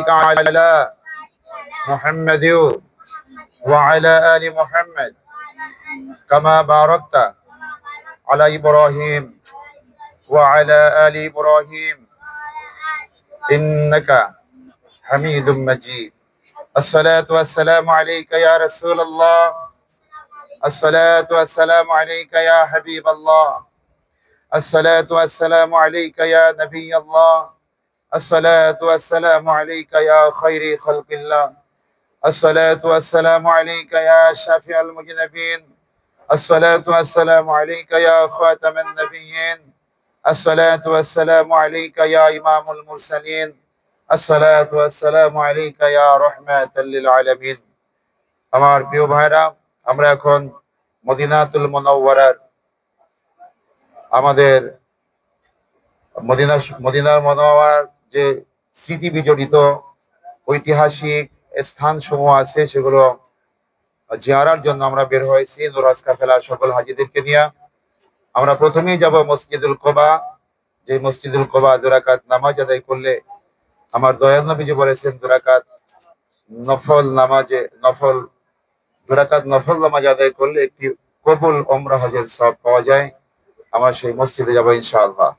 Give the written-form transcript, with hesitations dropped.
على محمد وعلى آل محمد كما باركت على إبراهيم وعلى آل إبراهيم إنك حميد مجيد. الصلاة والسلام عليك يا رسول الله، الصلاة والسلام عليك يا حبيب الله، الصلاة والسلام عليك يا نبي الله، الصلاة والسلام عليك يا خير خلق الله، الصلاة والسلام عليك يا شافع المذنبين، الصلاة والسلام عليك يا خاتم النبيين، الصلاة والسلام عليك يا إمام المرسلين، الصلاة والسلام عليك يا رحمة للعالمين. আমার প্রিয় ভাইরা, আমরা এখন মদিনাতুল মুনাওয়ারার আমাদের মদিনার মুনাওয়ারার যে স্মৃতি বিজড়িত ঐতিহাসিক স্থানসমূহ আছে সেগুলো জিয়ারার জন্য আমরা বের হয়েছি নুরাজ কাফেলার সকল হাজীদেরকে নিয়ে। আমরা প্রথমেই যাব মসজিদুল কুবা। যে মসজিদুল কুবা 2 রাকাত নামাজ আদায় করলে, আমার দয়াল নবীজি বলেছেন 2 রাকাত নফল নামাজ আদায় করলে একটি কবুল উমরা হজের সওয়াব পাওয়া যায়। আমরা সেই মসজিদে যাব ইনশাআল্লাহ।